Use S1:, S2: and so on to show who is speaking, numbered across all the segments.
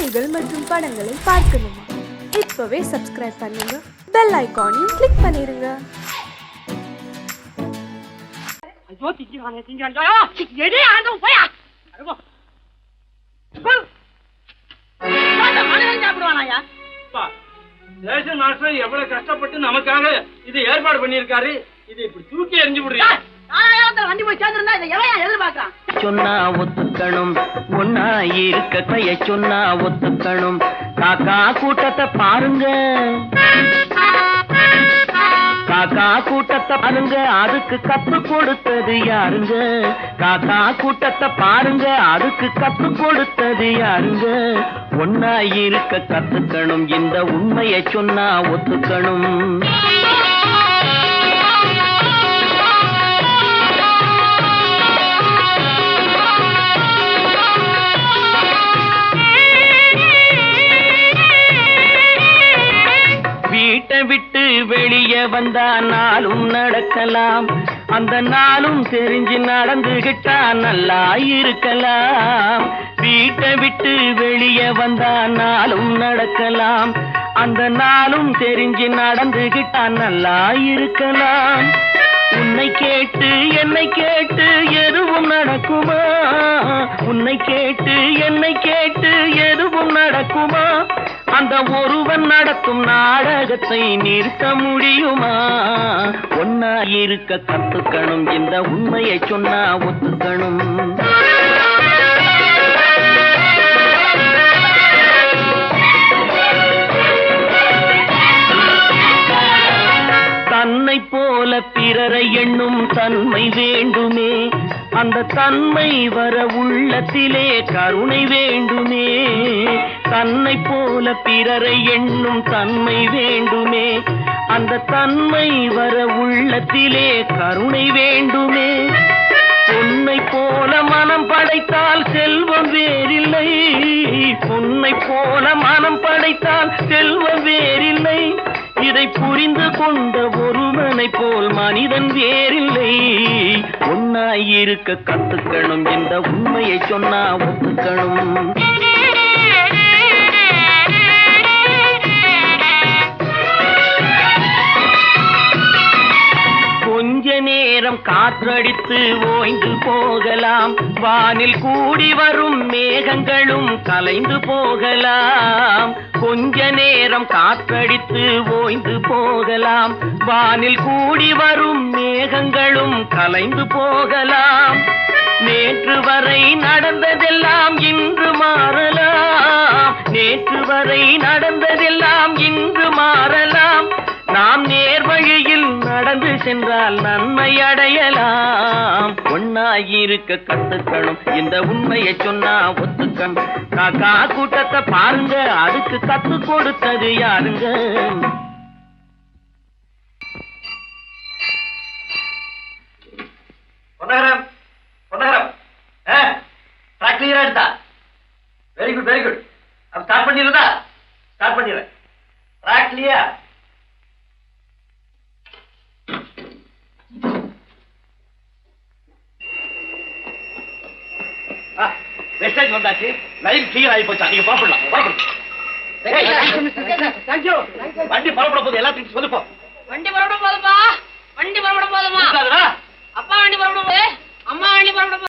S1: செய்திகள் மற்றும் படங்களை பார்க்கணுமா? இப்பவே சப்ஸ்கிரைப் பண்ணுங்க, பெல் ஐகானையும் கிளிக் பண்ணிருங்க.
S2: ஐயோ திங்கிறானே திங்கிறான். எடி ஆண்டவன் போயா. அருகோ. வாடா மனசன் சாப்பிடுவானாயா? பா. ரேஷன் மாஸ்டர் எவ்வளவு கஷ்டப்பட்டு நமக்காக இது ஏற்பாடு பண்ணியிருக்காரு. இது இப்படி தூக்கி எறிஞ்சு விடுறியா? வண்டி போய் சேர்ந்திருந்தா இதை எவையா எதிர்பார்க்கறான்?
S3: சொன்னா ஒத்துக்கணும், ஒன்னா இருக்க கைய சொன்னா ஒத்துக்கணும். காக்கா கூட்டத்தை பாருங்க, காக்கா கூட்டத்தை பாருங்க, அதுக்கு கத்து கொடுத்தது யாருங்க? காக்கா கூட்டத்தை பாருங்க, அதுக்கு கத்து கொடுத்தது யாருங்க? ஒன்னா இருக்க கத்துக்கணும், இந்த உண்மையை சொன்னா ஒத்துக்கணும். வீட்டை விட்டு வெளியே வந்தா நாளும் நடக்கலாம், அந்த நாளும் தெரிஞ்சு நடந்துகிட்டா நல்லா இருக்கலாம். வீட்டை விட்டு வெளியே வந்தா நாளும் நடக்கலாம், அந்த நாளும் தெரிஞ்சு நடந்துகிட்டா நல்லா இருக்கலாம். உன்னை கேட்டு என்னை கேட்டு எதுவும் நடக்குமா? உன்னை கேட்டு என்னை கேட்டு எதுவும் நடக்குமா? அந்த ஒருவன் நடத்தும் நாடகத்தை நிறுத்த முடியுமா? ஒன்னா இருக்க கத்துக்கணும், இந்த உண்மையை சொன்னா ஒத்துக்கணும். தன்னை போல பிறரை எண்ணும் தன்மை வேண்டுமே, அந்த தன்மை வர உள்ளத்திலே கருணை வேண்டுமே. தன்னை போல பிறரை எண்ணும் தன்மை வேண்டுமே, அந்த தன்மை வர உள்ளத்திலே கருணை வேண்டுமே. பொன்னை போல மனம் படைத்தால் செல்வம் வேறில்லை, பொன்னை போல மனம் படைத்தால் செல்வம் வேறில்லை. இதை புரிந்து கொண்ட ஒருவனை போல் மனிதன் வேறில்லை. ஒன்னாயிருக்க கத்துக்கணும், இந்த உண்மையை சொன்னா ஒத்துக்கணும். கொஞ்ச நேரம் காற்றடித்து ஓய்ந்து போகலாம், வானில் கூடி வரும் மேகங்களும் கலைந்து போகலாம். கொஞ்ச நேரம் காற்றடித்து ஓய்ந்து போகலாம், வானில் கூடி வரும் மேகங்களும் கலைந்து போகலாம். நேற்று வரை நடந்ததெல்லாம் இன்று மாறலாம், நேற்று வரை நடந்ததெல்லாம் இன்று மாறலாம். நாம் நேர்வழியில் நடந்து சென்றால் நன்மை அடையலாம். ஒன்னாயிருக்க கத்துக்கணும், இந்த உண்மையை சொன்னா ஒத்துக்கணும். காக்கா கூட்டத்தை பாருங்க, அதுக்கு கத்து கொடுத்தது யாருங்க?
S4: பொன்னகரம், பொன்னகரம், ட்ராக் கிளியரா எடுத்தா? Very good very good. அப்ப ஸ்டார்ட் பண்ணிடுறதா? ஸ்டார்ட் பண்ணிடுறேன். Track clear. வெஸ்டேஜ் வந்தாச்சு, லைன் கிளியர் ஆகி போச்சா? நீங்க புறப்படலாம். வண்டி புறப்பட போது எல்லாத்தையும் சொல்லுப்போம்.
S2: வண்டி புறப்பட போதுமா? வண்டி புறப்பட போதுமா? அப்பா வண்டி புறப்பட போது, அம்மா வண்டி புறப்பட போது.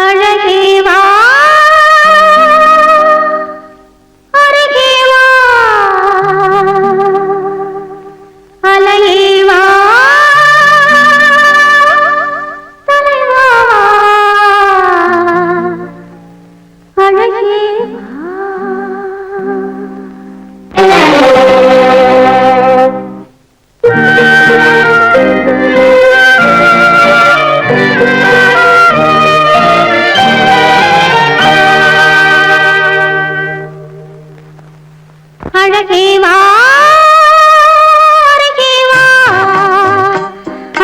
S5: அழகேவா அழகேவா அழகேவா தலைவா அழகேவா. அழகேவா அழகேவா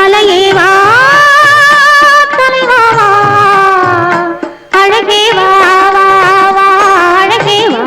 S5: அழகேவா தலைவா அழகேவா அழகேவா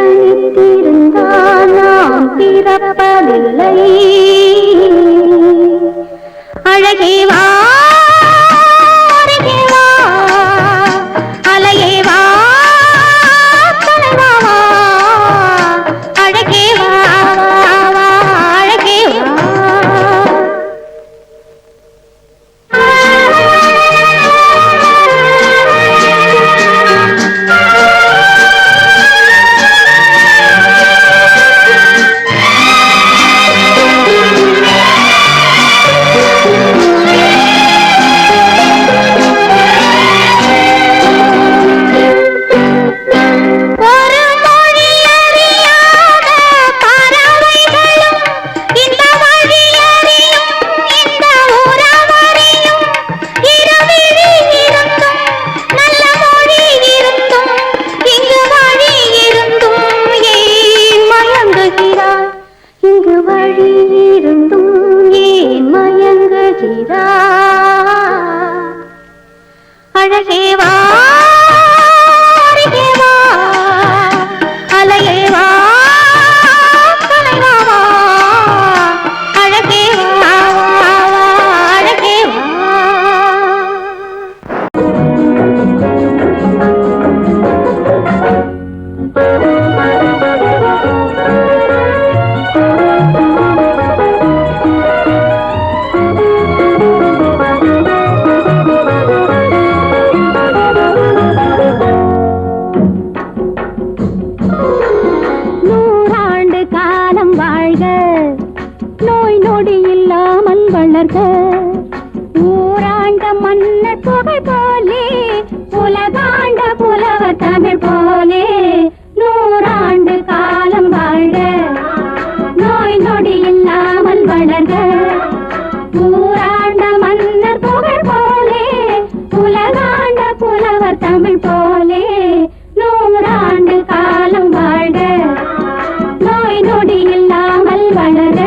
S5: நினைத்திருந்தால் நாம் பிறப்பதில்லை. அழகே வா அருகே வா, அலையே வா தலைவா வா, அழகே வா வா அழகே வா. அழகே வா அருகே வா, அலையே வா தலைவா வா, அழகே வா அழகே வா. ஊராண்ட மன்னர் புகழ் போலே, உலகாண்ட புலவர் தமிழ் போலே, நூறாண்டு காலம் வாழ்க, நோய் நொடி இல்லாமல் வளர்க. ஊராண்ட மன்னர் புகழ் போலே, உலகாண்ட புலவர் தமிழ் போலே, நூறாண்டு காலம் வாழ்க, நோய் நொடி இல்லாமல் வளர்க.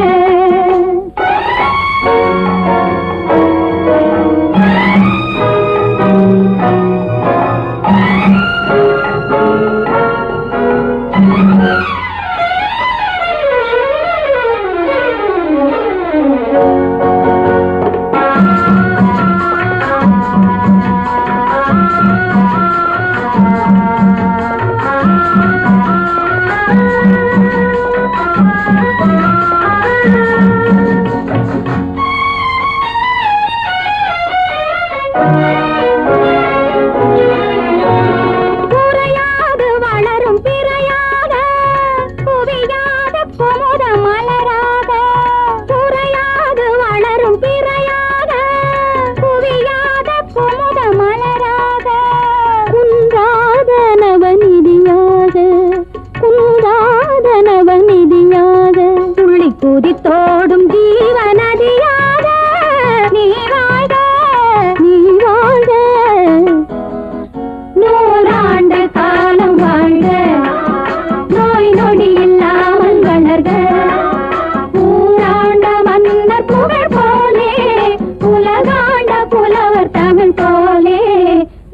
S5: குதித்தோடும் ஜீவநதியாக நீ வாழ்க, நீ வாழ்க, நூறாண்டு காலம் வாழ்க, நோய் நொடி இல்லாமல் வளர்க. ஊராண்ட மன்னர் புகழ் போலே, உலகாண்ட புலவர் தமிழ் போலே,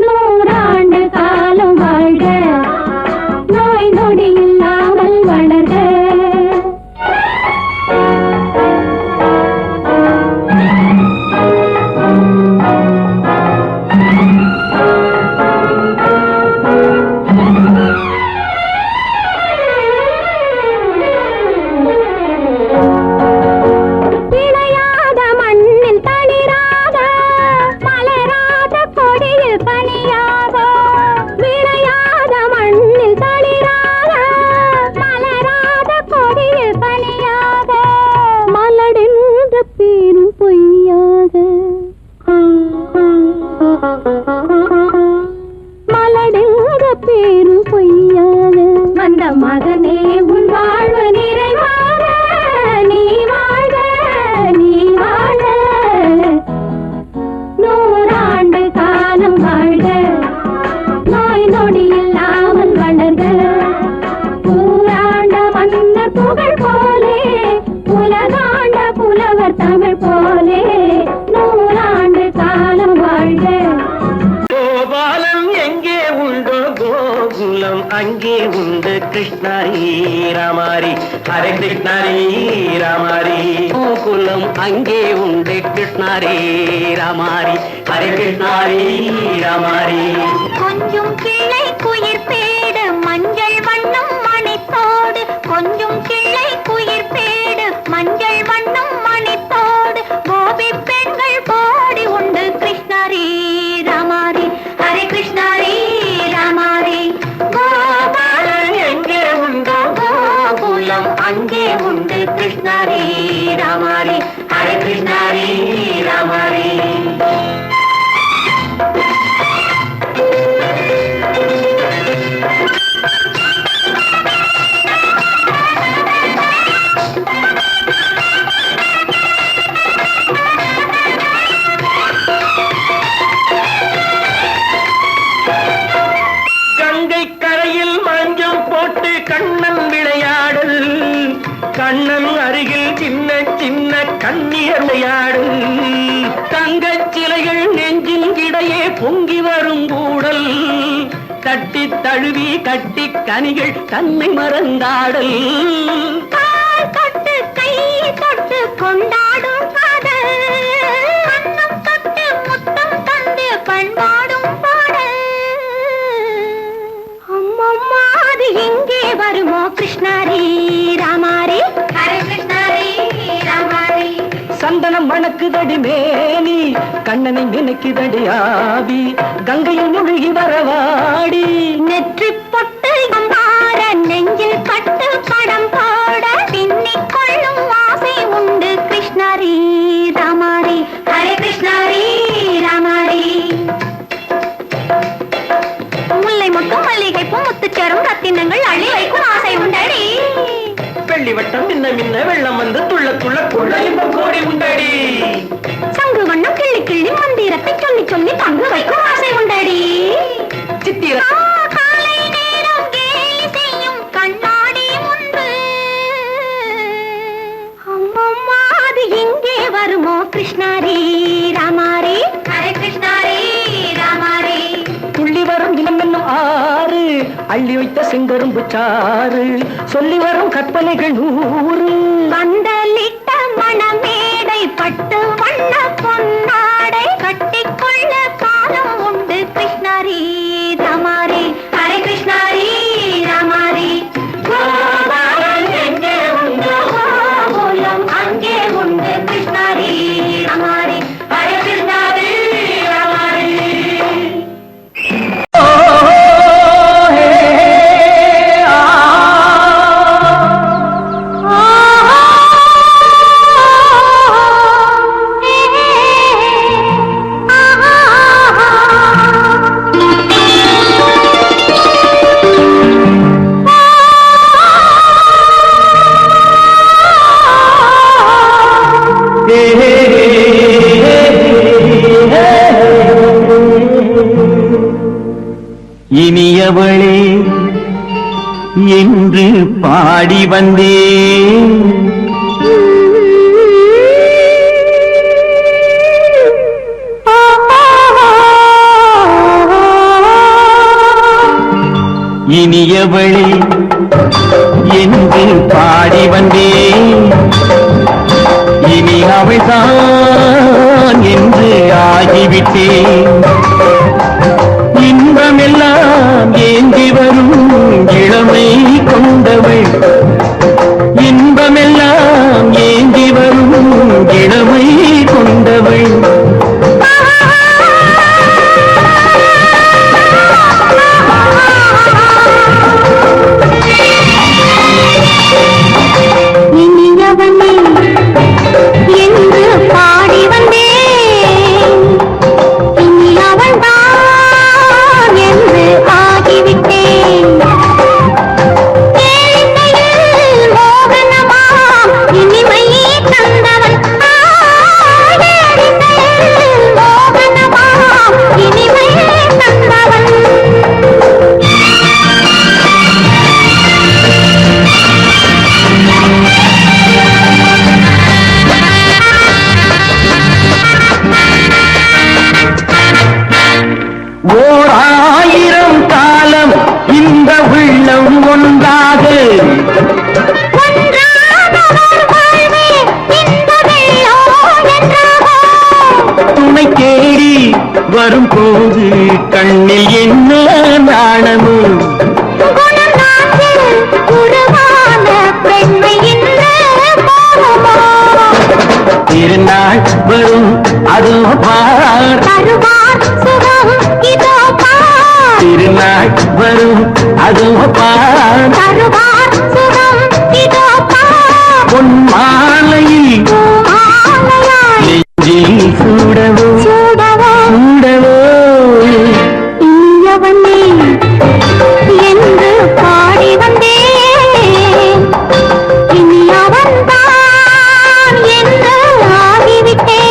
S5: நூறாண்டு காலம் வாழ்க, நோய் நொடி இல்லாமல் வளர்க.
S3: உண்டு கிருஷ்ணாரி ராமாரி ஹரே கிருஷ்ணாரி ராமாரி கோகுலம் அங்கே உண்டு கிருஷ்ணாரி ராமாரி ஹரே கிருஷ்ணாரி ராமாரி
S5: கொஞ்சம் கிளை குயிர் பேடு மஞ்சள் வண்ணம் மணித்தோடு கொஞ்சம் கிளை குயிர் பேடு மஞ்சள் வண்ணம் மணித்தோடு கோபி பெண்கள் போடி உண்டு கிருஷ்ணாரி ராமாரி ஹரே கிருஷ்ணாரி ராமாரி கோபாலன் எங்கே உண்டோ கோகுலம் அங்கே உண்டு கிருஷ்ணாரி ராமாரி ஹரே கிருஷ்ணாரி ராமாரி
S3: கண்ணன் விளையாடல் கண்ணன் அருகில் சின்ன சின்ன கண்ணீர் விளையாடல் தங்கச் சிலைகள் நெஞ்சின் இடையே பொங்கி வரும் கூடல் தட்டி தழுவி கட்டி கனிகள் தன்னை மறந்தாடல் தொட்டு கை தொட்டு கொண்டாடும் காதல் கண்ணம் தொட்டு முத்தம் தந்து பண்பாடும் பாடல் அம்மம்மா அது எங்கே வருமோ கிருஷ்ணாரி ராமாரி ஹரே கிருஷ்ணாரி ராமாரி சந்தனம் மணக்குதடி மேனி கண்ணனை நினைக்குதடி ஆவி கங்கையில் முழுகி வரவாடி நெற்றி பொட்டு மாற நெஞ்சில் பட்டு படம் போட பின்னிக் கொள்ளும் ஆசை உண்டு கிருஷ்ணாரி ராமாரி ஹரே கிருஷ்ணாரி ராமாரி முல்லை மொட்டும் மல்லிகை பூ முத்துச்சேரும் ரத்தினங்கள் அள்ளி வைக்கும் ஆசை உண்டடி வெள்ளி வட்டம் மின்ன மின்ன வெள்ளம் வந்து துள்ள துள்ள கொள்ள இன்பம் கோடி உண்டடி சங்கு வண்ணம் கிள்ளி கிள்ளி மந்திரத்தை சொல்லி சொல்லி தங்கு வைக்கும் ஆசை உண்டடி சித்திர காலை நேரம் கேலி செய்யும் கண்ணாடி முன்பு அம்மம்மா அது எங்கே வருமோ கிருஷ்ணாரி ராமாரி ஹரே கிருஷ்ணாரி ராமாரி துள்ளி வரும் இனம் என்னும் ஆறு அள்ளி வைத்த செங்கரும்பு சாறு சொல்லி வரும் கற்பனைகள் 100 பந்தலிட்ட மணமேடை பட்டு வண்ண பொன்னாடை கட்டிக்கொள்ள காலம் உண்டு கிருஷ்ணாரி ராமாரி ஹரே கிருஷ்ணாரி ராமாரி கோபாலன் எங்கே உண்டோ கோகுலம் அங்கே உண்டு கிருஷ்ணாரி ராமாரி ஹரே கிருஷ்ணாரி ராமாரி இனியவளே என்று பாடி வந்தேன் இனியவளே என்று பாடி வந்தேன் இனி அவள்தான் என்று ஆகிவிட்டேன் இன்பமெல்லாம் ஏந்தி வரும் இளமை கொண்டவள் இன்பமெல்லாம் ஏந்தி வரும் இளமை கொண்டவள்
S5: இனியவனே என்று பாடி வந்தேன் இனியா
S6: போது கண்ணில் என்ன நாணமோ திருநாள் வரும் அதோ பார் திருநாள் வரும் அதோ பார் பொன் மாலையில் நெஞ்சில் சூடவோ சூடவோ
S5: இனியவனே என்று பாடி வந்தேன் இனி அவன்தான் என்று ஆகிவிட்டேன்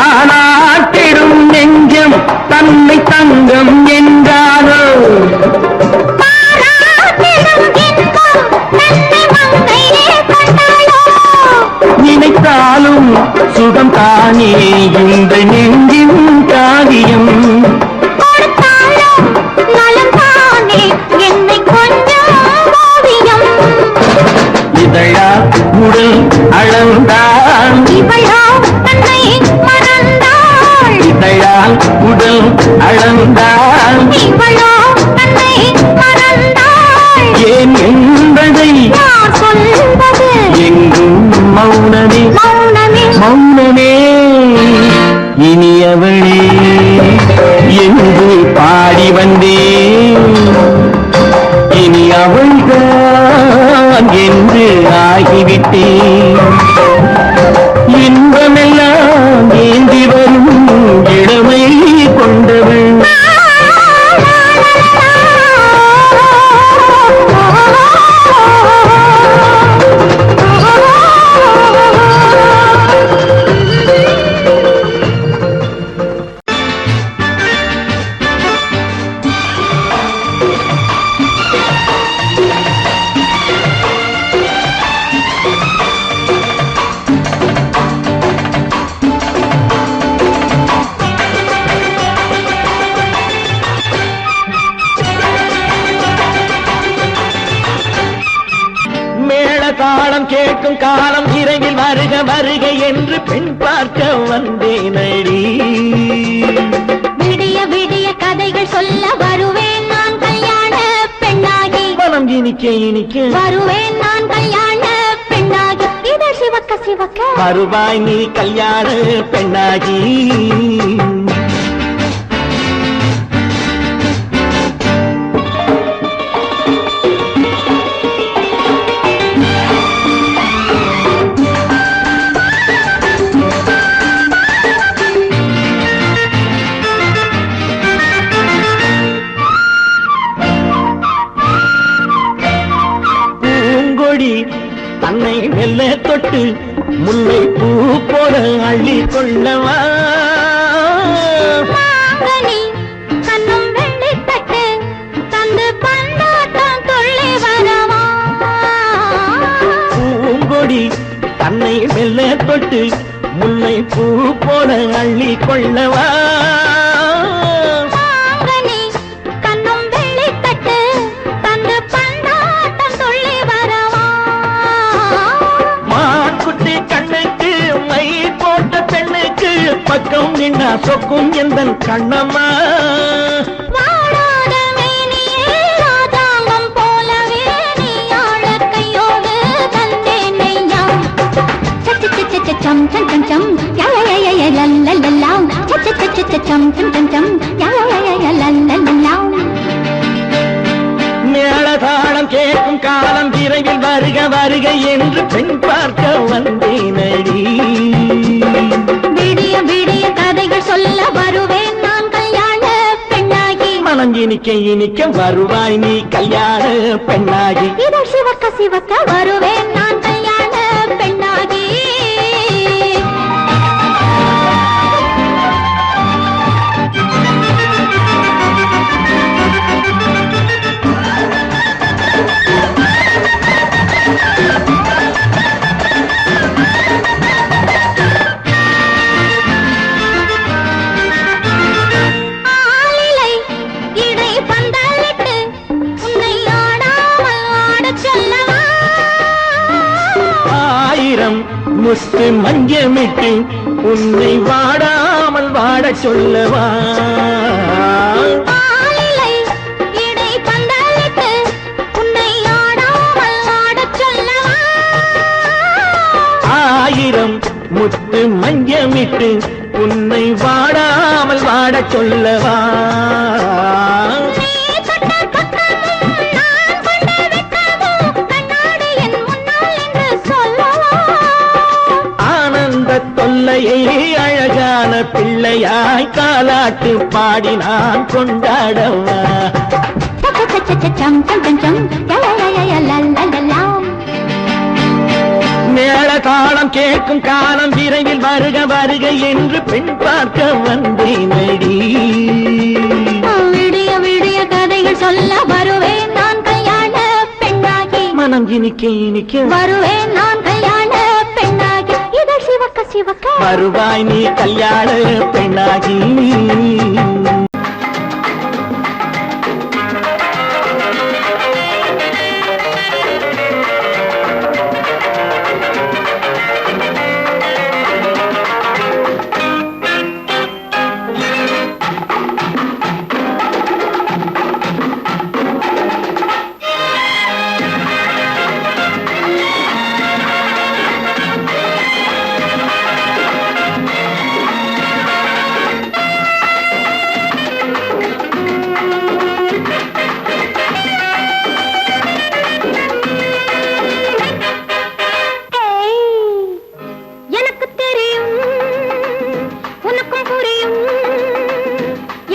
S6: தானாட்டிடும் நெஞ்சம் தன்னை தங்கம் என்றாரோ நினைத்தாலும் சுகம் தானே இந்த நெஞ்சின் காரியம் இதழா உடல் அளந்தான் இதழால் உடல் அளந்தான் ஏன் என்பதை எங்கும் மௌனமே மௌனமே இனியவளே என்று பாடி வந்தேன் இனி அவள்தான் என்று ஆகிவிட்டேன் இன்பமெல்லாம் ஏந்தி வரும் இளமை கொண்டவள் தாளம் கேட்கும் காலம் இரவில் வருக வருக என்று பெண் பார்க்க வந்தேனடி
S5: விடிய விடிய கதைகள் சொல்ல வருவேன் நான் கல்யாண பெண்ணாகி
S6: மனம் இனிக்க இனிக்க
S5: வருவேன் நான் கல்யாண பெண்ணாகி இதழ் சிவக்க சிவக்க
S6: வருவாய் நீ கல்யாண பெண்ணாகி தன்னை மெல்ல தொட்டு முல்லை பூ போல அள்ளி கொள்ளவா
S5: கண்ணும் வெள்ளி தட்டு தந்து பந்தாட்டம் தொள்ளி வரவா
S6: பூங்கொடி தன்னை மெல்ல தொட்டு முல்லை பூ போல அள்ளி கொள்ளவா பக்கம் நின்னா சொக்கும் எந்தன் கண்ணம்மா
S5: வாடாத மேனியே ராதாங்கம் போலவே நீ ஆள கையோடு தந்தேன் நெய்யா சச்ச சச்ச சம் சம் சம் சம் யா யா யா யா லல்லல்லா சச்ச சச்ச சம் சம் சம் சம் யா யா யா லல்லல்லா
S6: மேளதாளம் கேட்கும் காலம் விரைவில் வருக வருக என்று பெண் பார்க்க வந்தேனடி
S5: விடிய விடிய கதைகள் சொல்ல வருவேன் நான் கல்யாண பெண்ணாகி
S6: மனம் இனிக்க இனிக்க வருவாய் நீ கல்யாண பெண்ணாகி
S5: இதழ் சிவக்க சிவக்க வருவேன் நான் கல்யாண பெண்ணாகி
S6: உன்னை வாடாமல் வாடச் சொல்லவா?
S5: ஆளிலை இடை பந்தலிட்டு உன்னை ஆடாமல் ஆடச் சொல்லவா?
S6: ஆயிரம் முத்து மஞ்சமிட்டு உன்னை வாடாமல் வாடச் சொல்லவா?
S5: நீ தொட்ட பக்கமும் நான் கொண்ட வெட்கமும் கண்ணாடி என் முன்னால் என்று சொல்லவா?
S6: ஆனந்த தொல்லையை அழகான பிள்ளையாய் காலாட்டு பாடி நான் கொண்டாடவா?
S5: சம் சம் சம் சம் லலலலலலலலாம்.
S6: மேள தாளம் கேட்கும் காலம் விரைவில் வருக வருக என்று பெண் பார்க்க வந்தேனடி.
S5: விடிய விடிய கதைகள் சொல்ல வருவேன் நான் கல்யாண பெண்ணாகி.
S6: மனம் இனிக்க இனிக்க
S5: வருவேன் நான் கல்யாண பெண்ணாகி. இதழ் சிவக்க சிவக்க
S6: வருவாய் நீ கல்யாண பெண்ணாகி.
S5: எனக்கு தெரியும் உனக்கும் புரியும்.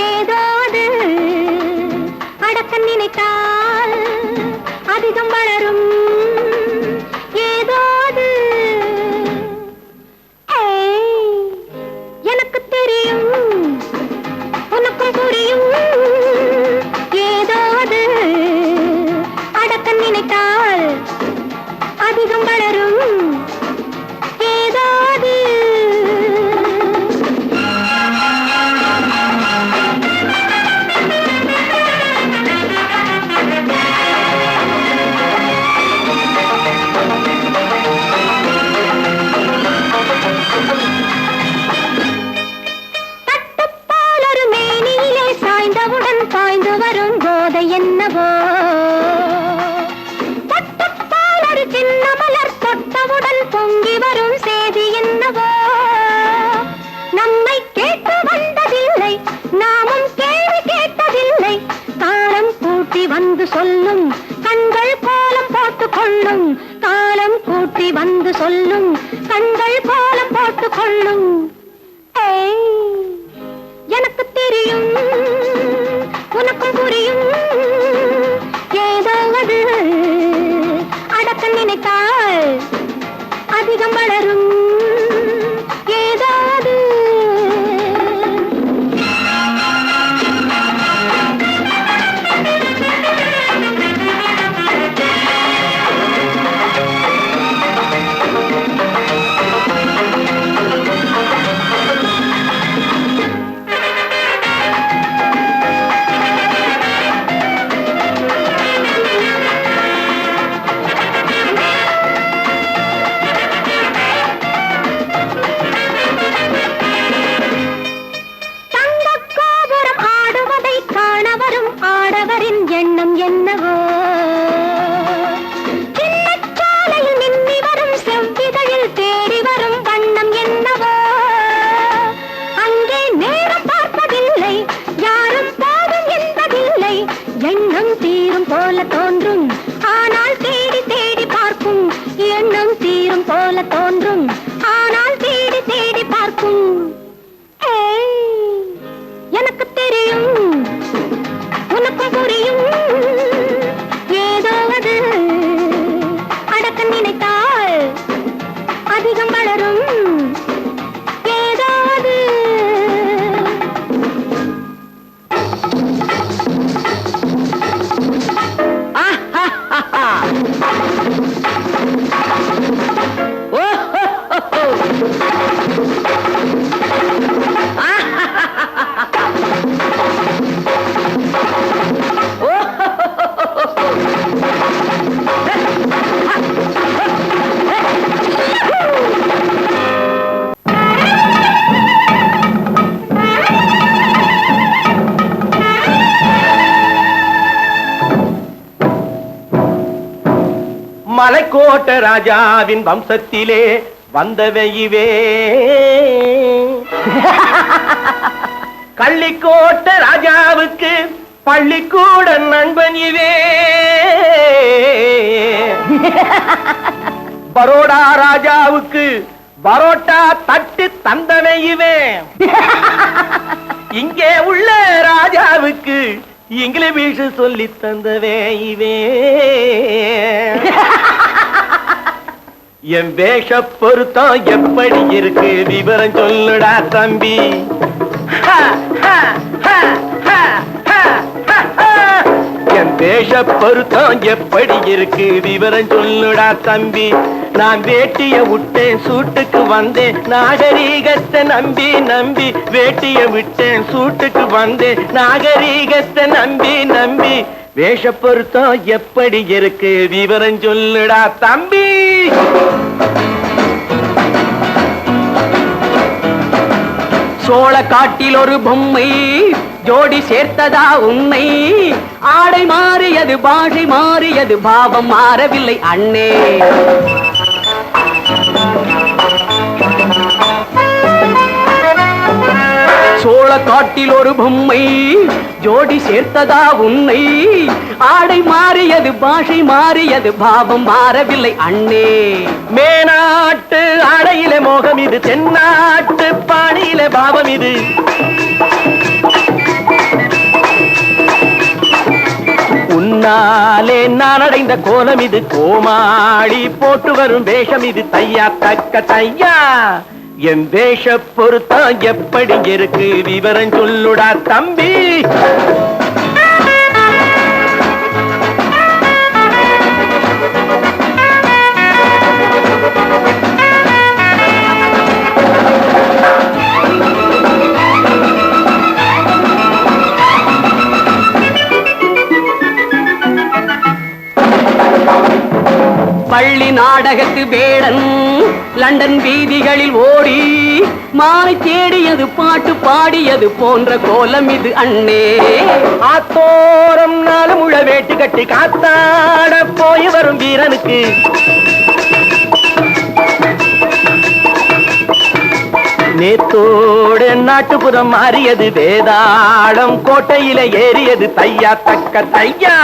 S5: ஏதோ அது அடக்க நினைத்தால் அதிகம் வளரும். ஏதோ அது எனக்கு தெரியும் உனக்கும் புரியும். ஏதோ அது அடக்க நினைத்தால் அதிகம் வளரும். ஏதாவது தட்டுப்பால் ஒரு மேனியிலே சாய்ந்தவுடன் பாய்ந்து வரும் போதை என்னவோ. தட்டுப்பால் ஒரு சின்ன மலர் தொட்டவுடன் பொங்கி வரும் செய்தி என்னவோ. நம்மை கேட்டு வந்ததில்லை நாமும் கேள்வி கேட்டதில்லை. காலம் கூட்டி வந்து சொல்லும் கண்கள் கோலம் போட்டுக் கொள்ளும். காலம் கூட்டி வந்து சொல்லும் கண்கள் கோலம் போட்டுக் கொள்ளும். எனக்கு தெரியும் உனக்கும் புரியும். ஏதோ அது அடக்க நினைத்தால் அதிகம் வளரும். ஏதாவது
S6: கள்ளிக்கோட்ட ராஜாவின் வம்சத்திலே வந்தவையுவே கள்ளிக்கோட்ட ராஜாவுக்கு பள்ளிக்கூட நண்பன் இவே பரோடா ராஜாவுக்கு பரோட்டா தட்டு தந்தனை இவே இங்கே உள்ள ராஜாவுக்கு இங்கிலீஷ் சொல்லி தந்தவே இவே என் வேஷ பொருத்தம் எப்படி இருக்கு விவரம் சொல்லுடா தம்பி என் வேஷ பொருத்தம் எப்படி இருக்கு விவரம் சொல்லுடா தம்பி நான் வேட்டிய விட்டேன் சூட்டுக்கு வந்தேன் நாகரீகத்தை நம்பி நம்பி வேட்டிய விட்டேன் சூட்டுக்கு வந்தேன் நாகரீகத்தை நம்பி நம்பி வேஷ பொருத்தம் எப்படி இருக்கு விவரம் சொல்லுடா தம்பி சோழ காட்டில் ஒரு பொம்மை ஜோடி சேர்த்ததா உண்மை ஆடை மாறியது பாஷை மாறியது பாவம் மாறவில்லை அண்ணே சோழ காட்டில் ஒரு பொம்மை ஜோடி சேர்த்ததா உன்னை ஆடை மாறியது பாஷை மாறியது பாவம் மாறவில்லை அண்ணே மேனாட்டு ஆடையிலே மோகம் இது தென்னாட்டு பாணியிலே பாவம் இது உன்னாலே நான் அடைந்த கோலம் இது கோமாளி போட்டு வரும் வேஷம் இது தையா தக்க தையா என் வேஷ பொருத்தம் எப்படி இருக்கு விவரம் சொல்லுடா தம்பி பள்ளி நாடகத்து வேடன் லண்டன் வீதிகளில் ஓடி மாலை தேடியது பாட்டு பாடியது போன்ற கோலம் இது அண்ணே ஆத்தோரம் நாளும் உள்ள வேட்டு கட்டி காத்தாட போய் வரும் வீரனுக்கு நேத்தோடு நாட்டுப்புறம் மாறியது வேதாளம் கோட்டையில ஏறியது தையா தக்க தையா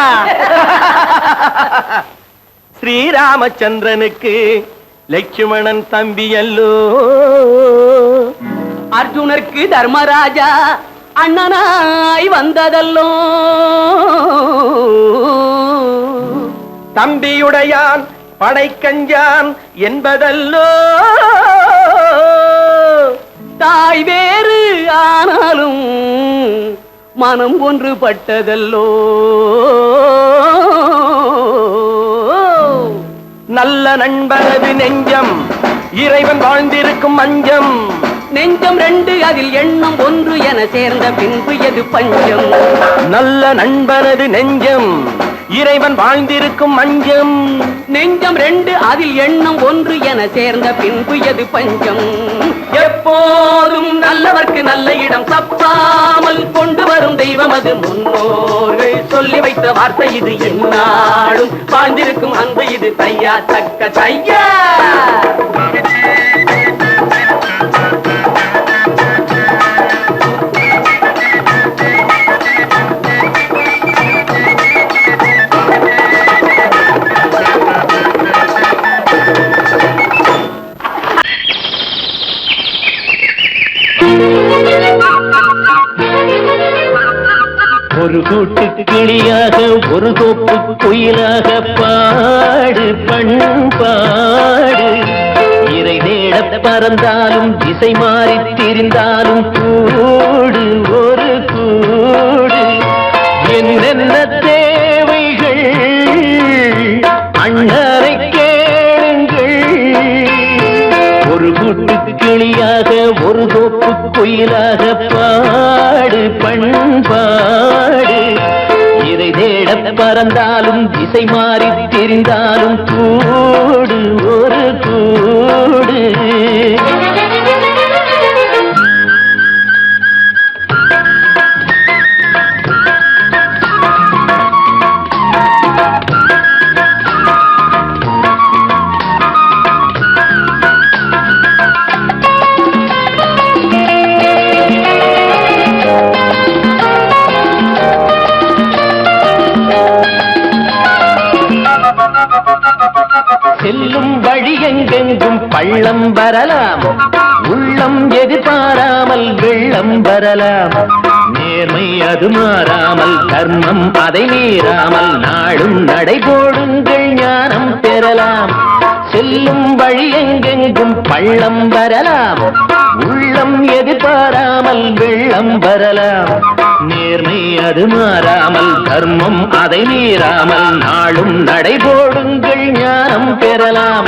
S6: ஸ்ரீராமச்சந்திரனுக்கு லட்சுமணன் தம்பி அல்லோ அர்ஜுனருக்கு தர்மராஜா அண்ணனாய் வந்ததல்லோ தம்பியுடையான் படைக்கஞ்சான் என்பதல்லோ தாய் வேறு ஆனாலும் மனம் ஒன்றுபட்டதல்லோ நல்ல நண்பனது நெஞ்சம் இறைவன் வாழ்ந்திருக்கும் மஞ்சம் நெஞ்சம் ரெண்டு அதில் எண்ணம் ஒன்று என சேர்ந்த பின்பு எது பஞ்சம் நல்ல நண்பனது நெஞ்சம் இறைவன் வாழ்ந்திருக்கும் மஞ்சம் நெஞ்சம் ரெண்டு அதில் எண்ணம் ஒன்று என சேர்ந்த பின்பு எது பஞ்சம் எப்போதும் நல்லவர்க்கு நல்ல இடம் தப்பாமல் கொண்டு வரும் தெய்வம் அது முன்னோர்கள் சொல்லி வைத்த வார்த்தை இது எந்நாளும் வாழ்ந்திருக்கும் அன்பு இது தையா தக்க தையா ஒரு கூட்டு கிளியாக ஒரு தோப்பு குயிலாக பாடு பண்பாடு இறை தேட பறந்தாலும் திசை மாறி திரிந்தாலும் கூடு ஒரு கூடு என்னென்ன தேவைகள் அண்ணரை கேளுங்கள் ஒரு கூட்டு கிளியாக ஒரு தோப்பு குயிலாக பாடு பண்பாடு இதை தேட பறந்தாலும் திசை மாறி தெரிந்தாலும் கூடு ஒரு கூடு செல்லும் வழி எங்கெங்கும் பள்ளம் வரலாம், உள்ளம் எதிர்பாராமல் வெள்ளம் வரலாம். நேர்மை அது மாறாமல், தர்மம் அதை மீறாமல், நாடும் நடைபோடுங்கள் ஞானம் பெறலாம். செல்லும் வழி எங்கெங்கும் பள்ளம் வரலாம், உள்ளம் எதிர்பாராமல் வெள்ளம் வரலாம். நேர்மை அது மாறாமல், தர்மம் அதை மீறாமல், நாளும் நடைபோடுங்கள் ஞானம் பெறலாம்.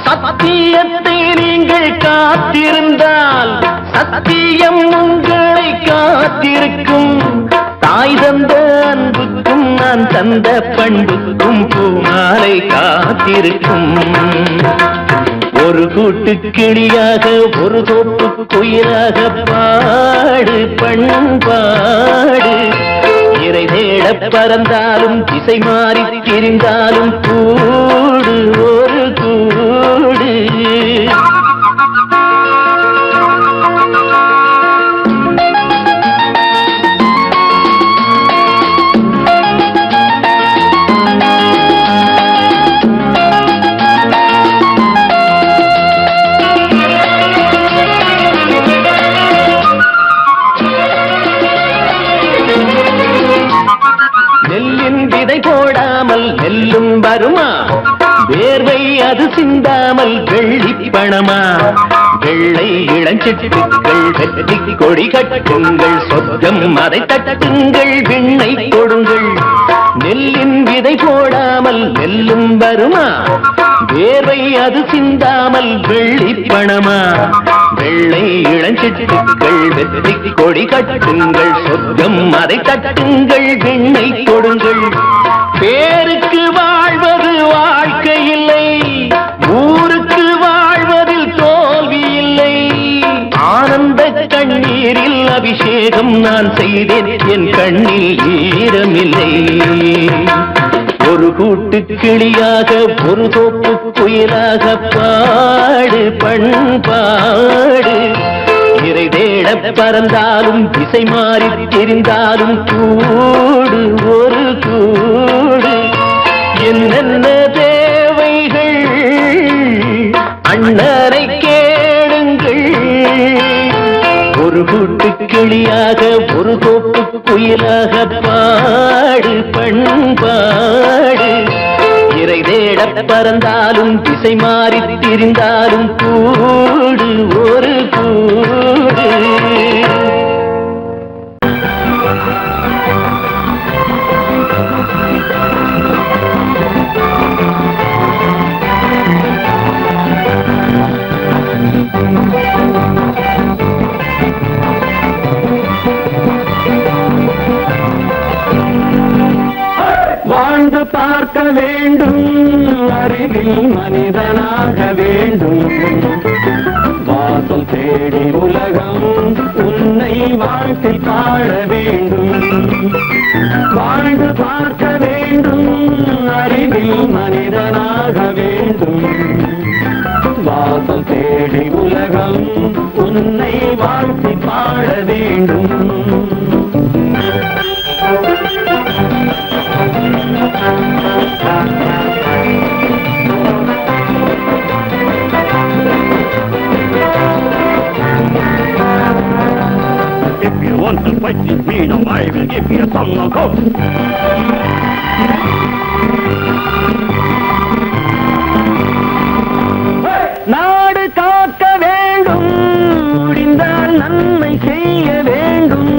S6: சத்தியத்தை நீங்கள் காத்திருந்தால் சத்தியம் உங்களை காத்திருக்கும். தாய் தந்த அன்புக்கும் நான் தந்த பண்புக்கும் பூமாலை காத்திருக்கும். ஒரு கூட்டு கிளியாக ஒரு தோப்பு குயிலாக பாடு பண்பாடு. இறை தேட பறந்தாலும் திசை மாறி திரிந்தாலும் கூடு ஒரு கூடு. போடாமல் நெல்லும் வருமா, வேர்வை அது சிந்தாமல் வெள்ளி பணமா. வெள்ளை இளஞ்சிட்டுக்கள் வெற்றி கொடி கட்டுங்கள், சொர்க்கம் அதை தட்டுங்கள், விண்ணை கொடுங்கள். நெல்லின் விதை போடாமல் நெல்லும் வருமா, வேர்வை அது சிந்தாமல் வெள்ளி பணமா. வெள்ளை இளஞ்சிட்டுக்கள் வெற்றி கொடி கட்டுங்கள், சொர்க்கம் அதை தட்டுங்கள், விண்ணை கொடுங்கள். பேருக்கு வாழ்வது வாழ்க்கை இல்லை, ஊருக்கு வாழ்வதில் தோல்வி இல்லை. ஆனந்த கண்ணீரில் அபிஷேகம் நான் செய்தேன், என் கண்ணில் ஈரமில்லை. ஒரு கூட்டு கிளியாக ஒரு தோப்பு குயிலாக பாடு பண்பாடு. இறை தேட பறந்தாலும் திசை மாறி தெரிந்தாலும் கூடு ஒரு கூடு. என்னென்ன தேவைகள் அண்ணரை கேளுங்கள். ஒரு கூட்டு கிளியாக ஒரு தோப்பு குயிலாக பாடு பண்பாடு. இறை தேட பறந்தாலும் திசை மாறி திரிந்தாலும் கூடு ஒரு கூடு. வாழ்ந்து பார்க்க வேண்டும், அறிவில் மனிதனாக வேண்டும். வாசல் தேடி உலகம் உன்னை வாழ்க்கை பாட வேண்டும். வாழ்ந்து பார்க்க வேண்டும், அறிவில் மனிதனாக வேண்டும். வாசல் தேடி உலகம் உன்னை வாழ்க்கை பாட வேண்டும். If you want to fight with me, now I will give you a song of hope. நாடு காக்க வேண்டும், முடிந்தால் நன்மை செய்ய வேண்டும்.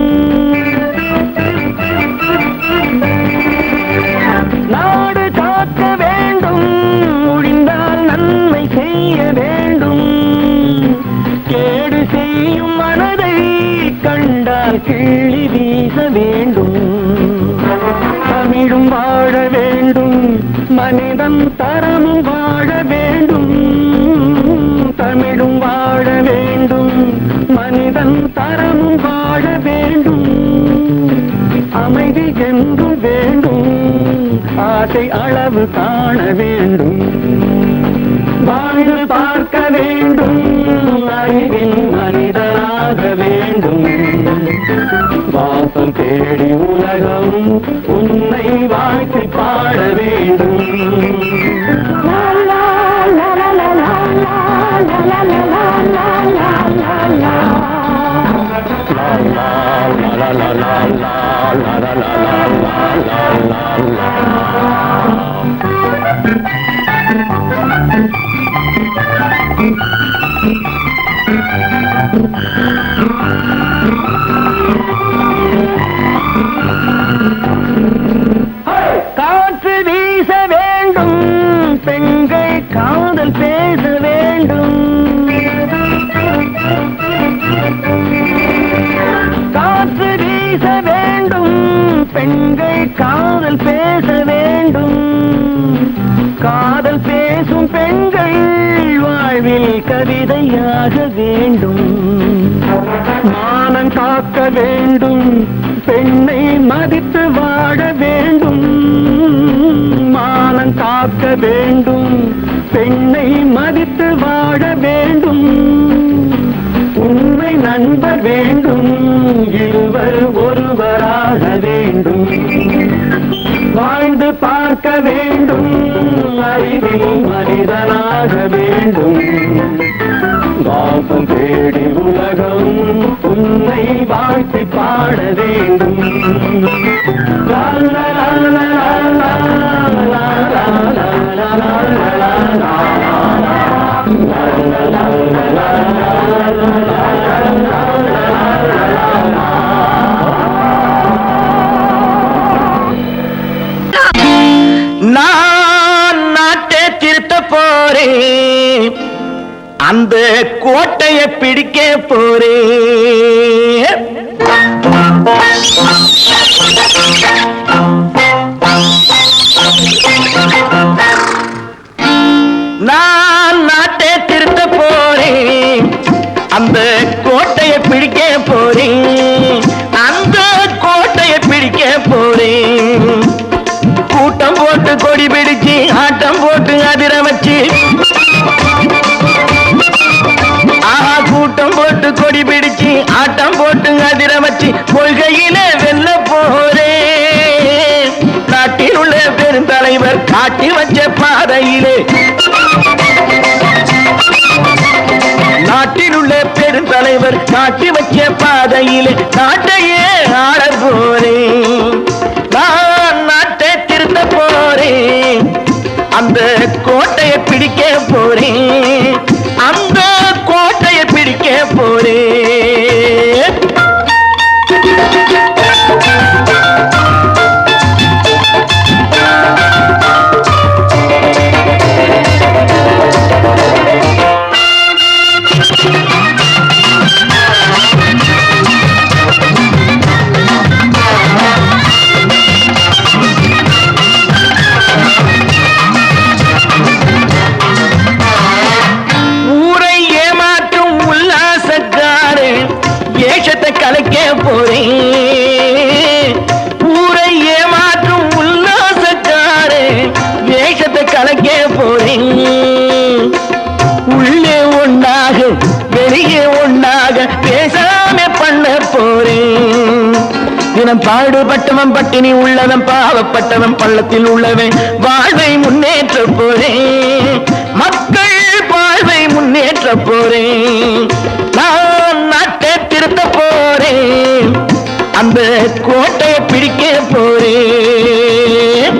S6: நாடு காக்க வேண்டும், முடிந்தால் நன்மை செய்ய வேண்டும். கேடு செய்யும் மனதை கண்டால் கிள்ளி வீச வேண்டும். தமிழும் வாழ வேண்டும், மனிதன் தரமும் வாழ வேண்டும். தமிழும் வாழ வேண்டும், மனிதன் தரமும் வாழ வேண்டும். அமைதி என்றும் வேண்டும், ஆசை அளவு காண வேண்டும். வாழ்ந்து பார்க்க வேண்டும், அறிவின் மனிதனாக வேண்டும். வாசல் தேடி உலகம் உன்னை வாழ்க்கை பாட வேண்டும். காற்று வீச வேண்டும், பெண்கள் காதல் பேச வேண்டும். காற்று வீச வேண்டும், பெண்கள் காதல் பேச வேண்டும். காதல் பேசும் பெண்கள் வாழ்வில் கவிதையாக வேண்டும். மானம் காக்க வேண்டும், பெண்ணை மதித்து வாழ வேண்டும். மானம் காக்க வேண்டும், பெண்ணை மதித்து வாழ வேண்டும். உண்மை நண்பர் வேண்டும், இருவர் ஒருவராக வேண்டும். வாழ்ந்து பார்க்க வேண்டும், அறிவில் மனிதனாக வேண்டும். வாசம் தேடி உலகம் உன்னை வாழ்த்தி பாட வேண்டும். லா லா லா லா லா லா லா லா லா லா. நான் நாட்டை திருத்த போறேன், அந்த கோட்டையை பிடிக்க போறேன். நான் நாட்டை திருத்த போறேன், அந்த கோட்டையை பிடிக்க போறேன். அந்த கோட்டையை பிடிக்க போறேன். கூட்டம் போட்டு கொடி பிடிச்சு ஆட்டம் போட்டு அதிர வச்சு, கூட்டம் போட்டு கொடி பிடிச்சு ஆட்டம் போட்டு அதிர வச்சு கொள்கையில வெல்ல போறேன். நாட்டில் உள்ள பெருந்தலைவர் காட்டி வச்ச பாதையிலே, நாட்டில் உள்ள பெருந்தலைவர் காட்டி வச்ச பாதையிலே நாட்டையே ஆள போறேன். நான் நாட்டை திருத்த போறேன், அந்த கோட்டையை பிடிக்க போறேன். அந்த கோட்டையை பிடிக்க போறேன். கலைக்க போறேன். ஊரை ஏமாற்றும் உல்லாசக்காரே வேஷத்தை கலைக்க போறேன். உள்ளே ஒன்றாக வெளியே ஒன்றாக பேசாம பண்ண போறேன். தினம் பாடுபட்டவன் பட்டினி உள்ளவன், பாவப்பட்டவன் பள்ளத்தில் உள்ளவன் வாழ்வை முன்னேற்ற போறேன். மக்கள் வாழ்வை முன்னேற்ற போறேன். நான் நாட்டை திருத்த போறேன், அந்த கோட்டையை பிடிக்க போறேன்.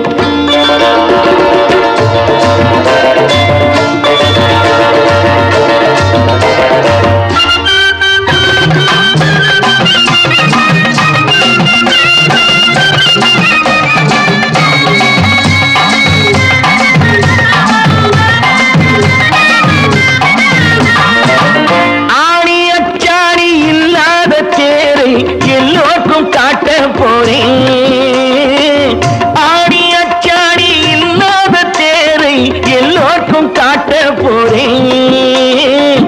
S6: ஆடி அச்சாடி இல்லாத தேரை எல்லோருக்கும் காட்ட போறேன்.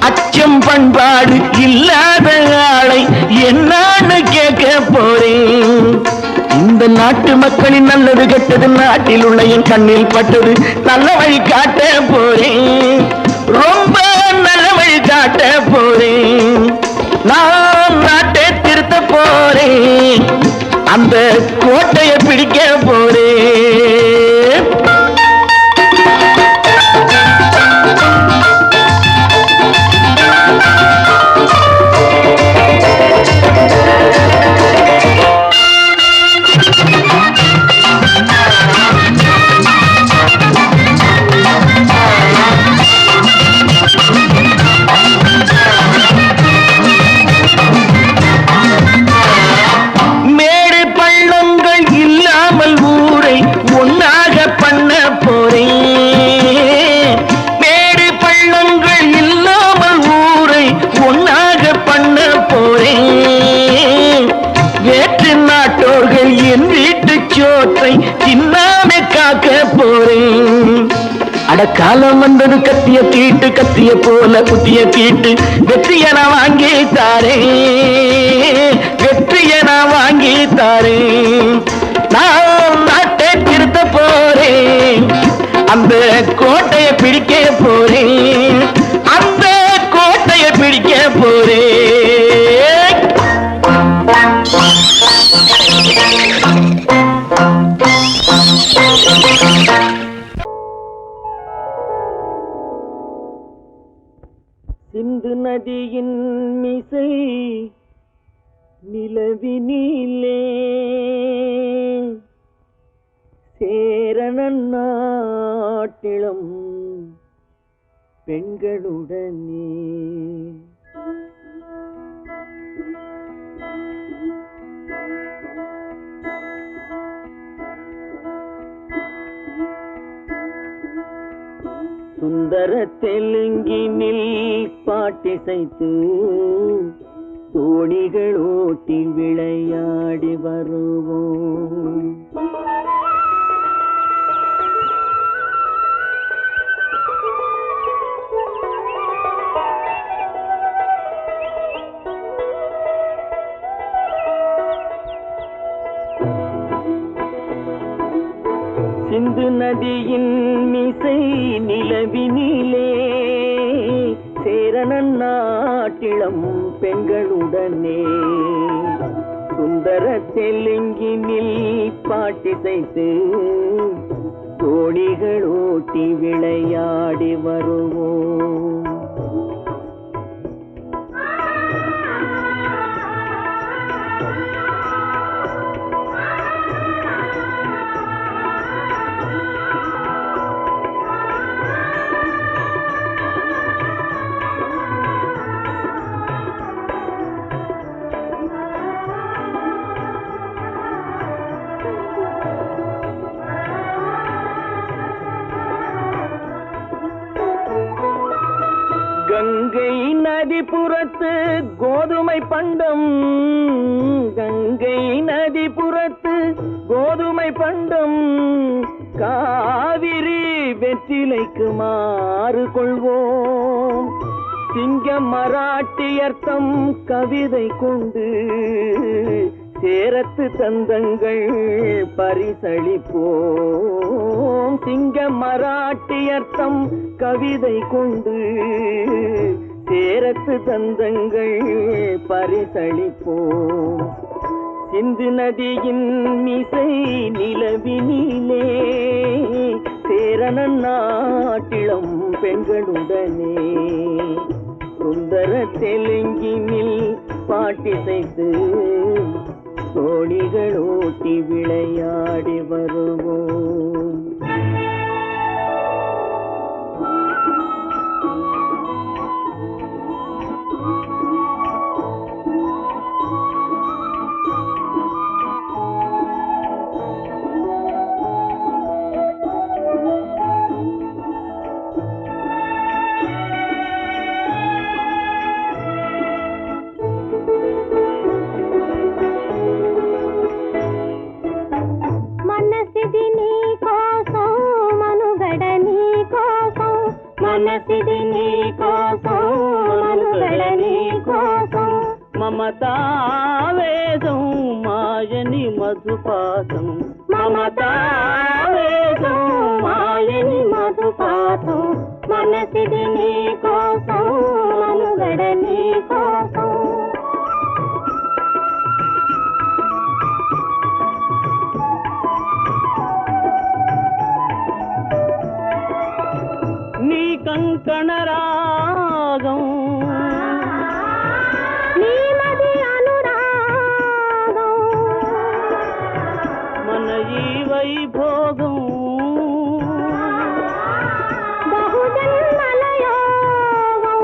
S6: அச்சம் பண்பாடு இல்லாத ஆளை என்னான்னு கேட்க போறேன். இந்த நாட்டு மக்களின் நல்லது கெட்டது நாட்டில் உள்ள என் கண்ணில் பட்டது. நல்ல வழி காட்ட போறேன், ரொம்ப நல்ல வழி காட்ட போறேன். நான் நாட்டை திருத்த போறேன், அந்த கோட்டையை பிடிக்க போறேன். என் வீட்டு சோற்றை தின்னாம காக்க போறேன். அட காலம் வந்தது கத்திய தீட்டு, கத்திய போல குத்திய தீட்டு, வெற்றிய நான் வாங்கி தாரேன், வெற்றிய நான் வாங்கி தாரேன். நான் நாட்டை திருத்த போறேன், அந்த கோட்டையை பிடிக்க போறேன், அந்த கோட்டையை பிடிக்க போறேன். சிந்து நதியின் மிசை நிலவினிலே சேரணன் நாட்டிலும் பெண்களுடனே சுந்தர தெலுங்கினில் பாட்டிசைத்து தோணிகள் ஓட்டி விளையாடி வருவோம். சிந்து நதியின் மிசை நிலவினிலே சேரணன் நாட்டிளம் பெண்களுடனே சுந்தர தெலுங்கினில் பாட்டிசைத்து தோணிகள் ஓட்டி விளையாடி வருவோம். கங்கை நதிபுறத்து கோதுமை பண்டம், கங்கை நதிபுறத்து கோதுமை பண்டம், காவிரி வெற்றிலைக்கு மாறு கொள்வோம். சிங்கம் மராட்டியர்த்தம் கவிதை கொண்டு சேரத்து தந்தங்கள் பரிசளிப்போம். சிங்கம் மராட்டியர்த்தம் கவிதை கொண்டு சேரத்து தந்தங்கள் பரிசளிப்போம். சிந்து நதியின் மிசை நிலவினிலே சேரணன் நாட்டிளம் பெண்களுடனே சுந்தர தெலுங்கினில் பாட்டிசைத்து தோணிகள் ஓட்டி விளையாடி வருவோம். మనసిది నీ కోసం మనుగడ నీ కోసం మమతావేదం మాయని మధుపాసం మమతావేదం మాయని మధుపాసం మనసిది నీ కోసం మనుగడ నీ కోసం నీ కంకణ రాగం నీ మది అనురాగం మన ఈ వైభోగం బహుజన్మల యోగం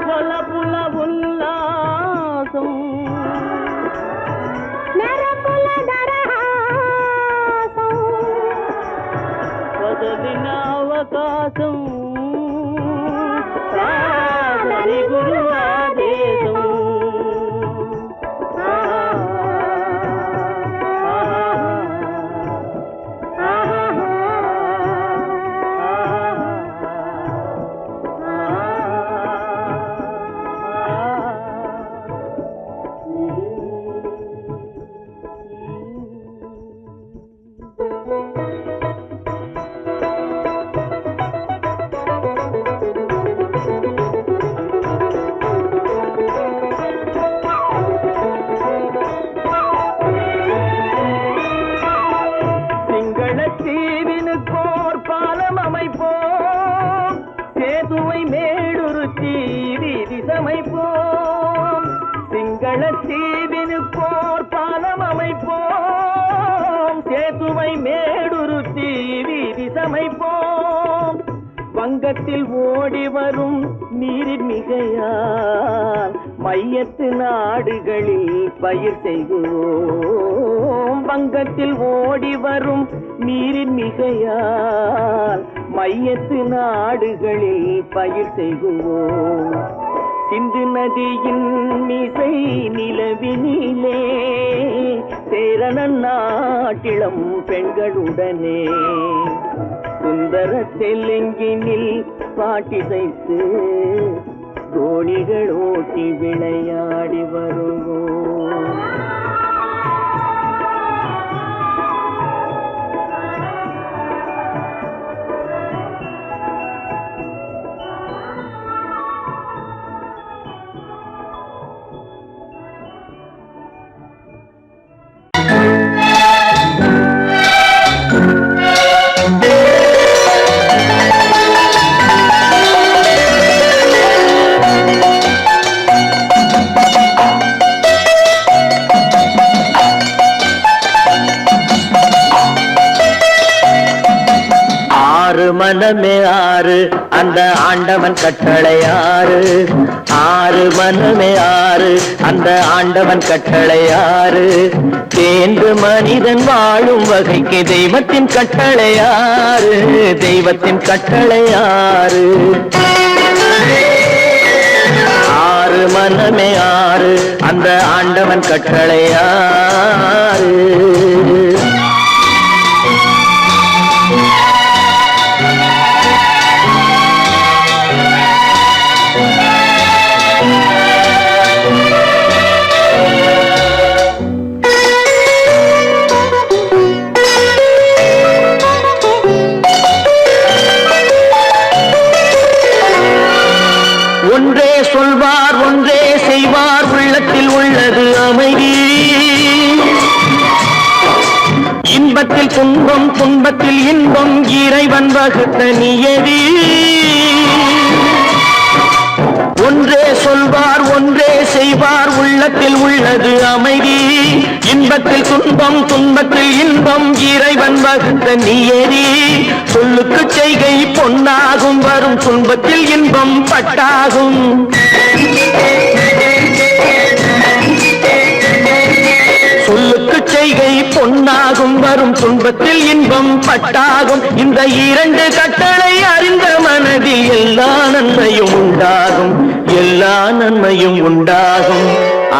S6: వలపుల ఉల్లాసం మెరపుల దరహాసం వదలిన అవకాశం కాదని గురు ఆదేశం நம்மை மேடுருத்தி வீதி சமைப்போம். வங்கத்தில் ஓடி வரும் நீரின் மிகையால் மையத்து நாடுகளில் பயிர் செய்கிறோம். வங்கத்தில் ஓடி வரும் நீரின் மிகையால் மையத்து நாடுகளில் பயிர் செய்கிறோம். சிந்து நதியின் மிசை நிலவினிலே சேரணன் நாட்டிளம் பெண்களுடனே சுந்தர தெலுங்கினில் பாட்டிசைத்து தோணிகள் ஓட்டி விளையாடி வருவோம். மனமே ஆறு அந்த ஆண்டவன் கட்டளை ஆறு. ஆறு மனமே ஆறு அந்த ஆண்டவன் கட்டளை ஆறு. தேர்ந்து மனிதன் வாழும் வகைக்கு தெய்வத்தின் கட்டளை ஆறு. தெய்வத்தின் கட்டளை ஆறு. ஆறு மனமே ஆறு அந்த ஆண்டவன் கட்டளை ஆறு. ஒன்றே சொல்வார் ஒன்றே செய்வார் உள்ளத்தில் உள்ளது அமைதி. இன்பத்தில் துன்பம் துன்பத்தில் இன்பம் இறைவன் வகுத்த நியதி. ஒன்றே சொல்வார் ஒன்றே செய்வார் உள்ளத்தில் உள்ளது அமைதி. இன்பத்தில் துன்பம் துன்பத்தில் இன்பம் இறைவன் வகுத்த நியதி. சொல்லுக்கு செய்கை பொன்னாகும் வரும் துன்பத்தில் இன்பம் பட்டாகும். சொல்லுக்கு செய்கை பொன்னாகும் வரும் துன்பத்தில் இன்பம் பட்டாகும். இந்த இரண்டு கட்டளை அறிந்த மனதில் எல்லா நன்மையும் உண்டாகும். எல்லா நன்மையும் உண்டாகும்.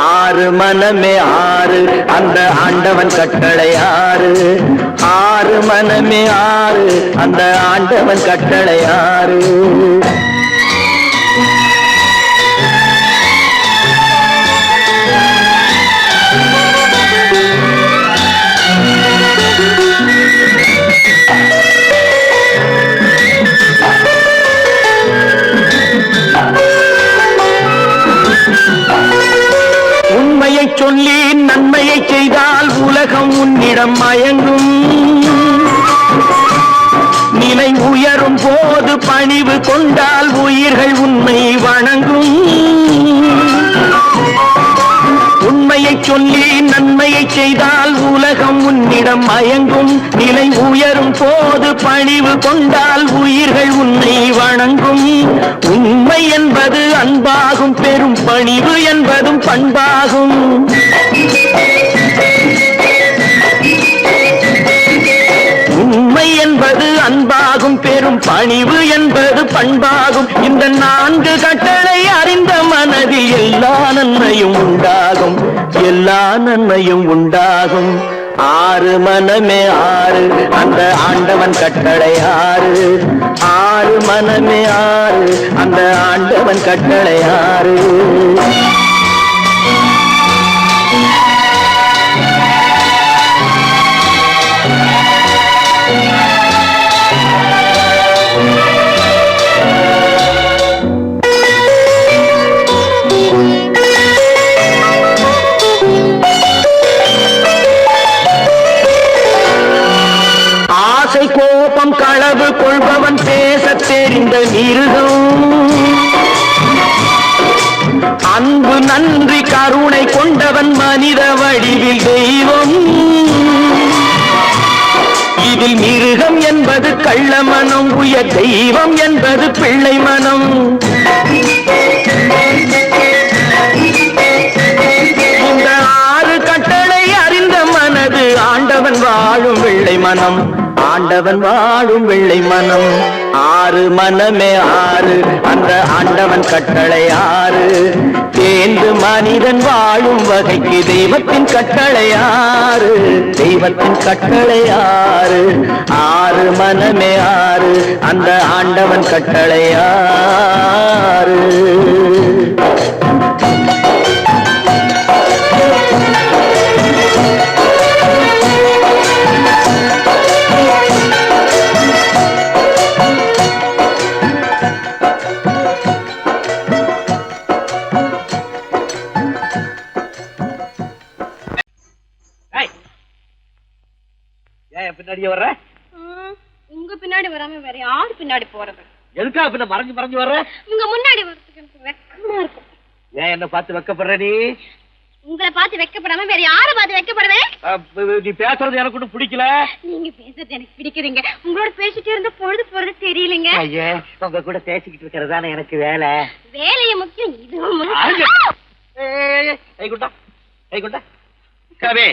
S6: ஆறு மனமே ஆறு அந்த ஆண்டவன் கட்டளை ஆறு. ஆறு மனமே ஆறு அந்த ஆண்டவன் கட்டளை ஆறு. உண்மையை சொல்லி நன்மையை செய்தால் உலகம் உன்னிடம் மயங்கும். நிலை உயரும் போது பணிவு கொண்டால் உயிர்கள் உன்னை வணங்கும். உண்மையை சொல்லி நன்மையை செய்தால் உலகம் உன்னிடம் மயங்கும். நிலை உயரும் போது பணிவு கொண்டால் உயிர்கள் உன்னை வணங்கும். உண்மை என்பது அன்பாகும் பெரும் பணிவு என்பதும் பண்பாகும். உண்மை என்பது அன்பாகும் பெரும் பணிவு என்பது பண்பாகும். இந்த நான்கு கட்டளை அறிந்த மனதில் எல்லா நன்மையும் உண்டாகும். எல்லா நன்மையும் உண்டாகும். ஆறு மனமே ஆறு அந்த ஆண்டவன் கட்டளை ஆறு. ஆறு மனமே ஆறு அந்த ஆண்டவன் கட்டளை ஆறு. கோபம் களவு கொள்பவன் பேச தெரிந்த மிருகம். அன்பு நன்றி கருணை கொண்டவன் மனித வடிவில் தெய்வம். இதில் மிருகம் என்பது கள்ள மனம், உயர் தெய்வம் என்பது பிள்ளை மனம். இந்த 6 கட்டளை அறிந்த மனது ஆண்டவன் வாழும் வெள்ளை மனம், ஆண்டவன் வாழும் வெள்ளை மனம். 6 மனமே 6, அந்த ஆண்டவன் கட்டளை 6. தேர்ந்து மனிதன் வாழும் வகைக்கு தெய்வத்தின் கட்டளை 6, தெய்வத்தின் கட்டளை 6. 6 மனமே 6, அந்த ஆண்டவன் கட்டளை 6.
S4: பின்னாடியே வர்ற?
S3: உங்க பின்னாடி வராம வேற யாரு பின்னாடி போறது?
S4: எதுக்கா பின்ன மறைஞ்சு மறைஞ்சு வர்ற?
S3: உங்க முன்னாடி வரதுக்கு எனக்கு வெக்கமா இருக்கும்.
S4: ஏன் என்ன பார்த்து வெக்கப்படுற நீ?
S3: உங்களை பார்த்து வெக்கப்படாம வேற யார பார்த்து வெக்கப்படுவேன்?
S4: நீ பேசுறது எனக்கு ஒன்றும் பிடிக்கல.
S3: நீங்க பேசுறது எனக்கு பிடிக்குதுங்க. உங்களோட பேசிட்டே இருந்த பொழுது போறது தெரியலங்க.
S4: ஐயா, உங்க கூட பேசிக்கிட்டு இருக்கிறதானே எனக்கு வேலை.
S3: வேலையை முக்கியம், இதுவும்
S4: முக்கியம். கவே,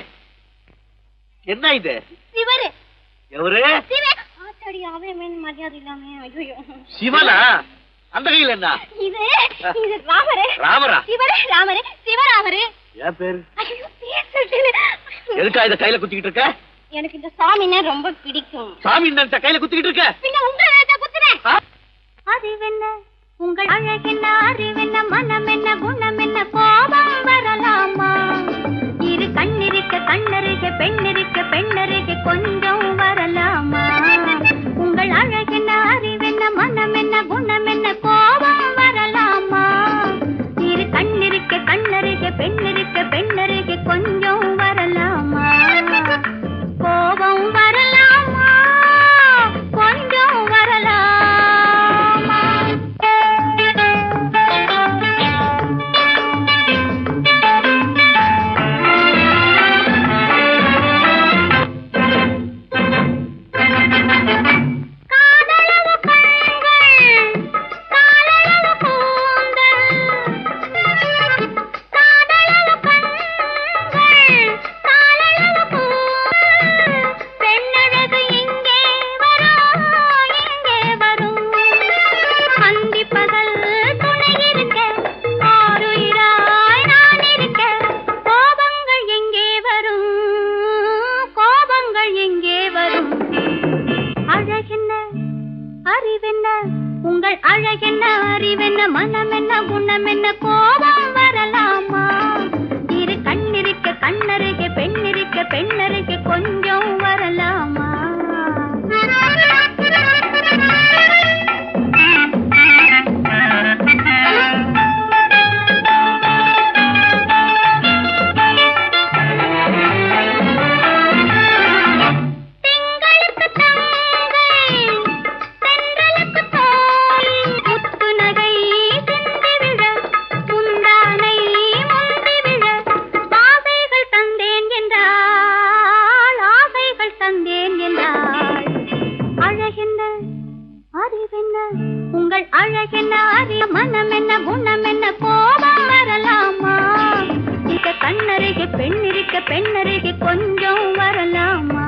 S4: என்ன இது?
S3: சிவரு.
S4: எவரு?
S3: ஆத்தாடி, அவன் மரியாதை இல்லாம. ஐயோ,
S4: சிவனா? அந்த கையில் என்ன?
S3: இது இது ராமரு.
S4: ராமரா?
S3: சிவரு ராமரு, சிவராமரு.
S4: ஏன் பேரு?
S3: ஐயோ, பேசுறது.
S4: எதுக்கா இத கையில குத்திக்கிட்டு இருக்க?
S3: எனக்கு இந்த சாமின்னா ரொம்ப பிடிக்கும்.
S4: சாமி நினைச்ச கையில குத்திக்கிட்டு இருக்க?
S3: பின்ன உங்களை நினைச்சா குத்துறேன். அறிவென்ன உங்கள் அழகென்ன, அறிவென்ன மனம் என்ன, குணம் என்ன, கோபம் வரலாமா? இரு கண்ணிருக்க கண்ணருக, பெண்ணிருக்க பெண்ணருக, கொஞ்சம் வரலாமா? உங்கள் அழகென்ன, அறிவென்ன மனம் என்ன, குணம் என்ன, கோபம் வரலாமா? இரு கண்ணிருக்க கண்ணருக, பெண்ணிருக்க பெண்ணருக, கொஞ்சம் வரலாமா? கோபம் வரலாமா? கொஞ்சம் வரலாமா? உங்கள் அழகென்ன, அறிவென்ன மனம் என்ன, குணம் என்ன, கோபம் வரலாமா? இரு கண்ணிருக்க கண்ணருக, பெண்ணிருக்க பெண்ணருக, கொஞ்சம் வரலாமா? உங்கள் அழகென்ன, அறிய மனம் என்ன, குணம் என்ன, கோபம் வரலாமா? இத கண்ணருக பெண்ணிருக்க பெண்ணருக, கொஞ்சம் வரலாமா?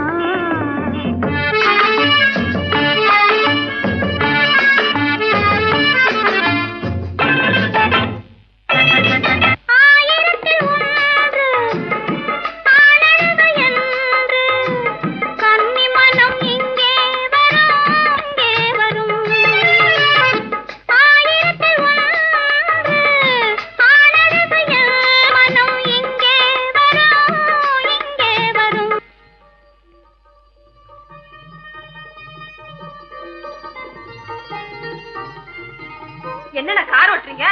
S3: என்னென்ன கார் ஓட்டுறீங்க?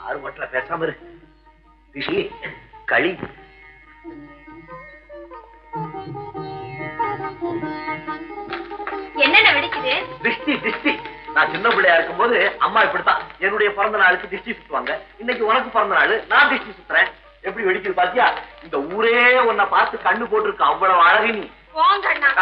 S4: ஆறு மட்டல பேசாம இரு. ரிஷி, களி.
S3: என்னென்ன வெடிக்குது?
S4: திஷ்டி திஷ்டி. நான் சின்ன பிள்ளையா இருக்கும் போது அம்மா இப்படித்தான் என்னுடைய பிறந்த நாளுக்கு திஷ்டி சுத்துவாங்க. இன்னைக்கு உனக்கு பிறந்த நாள், நான் திஷ்டி சுத்துறேன். எப்படி வெடிக்குது பாத்தியா? இந்த ஊரே உன்னை பார்த்து கண்ணு போட்டிருக்கு. அவ்வளவு அழகு நீ.
S3: போங்கண்ணா.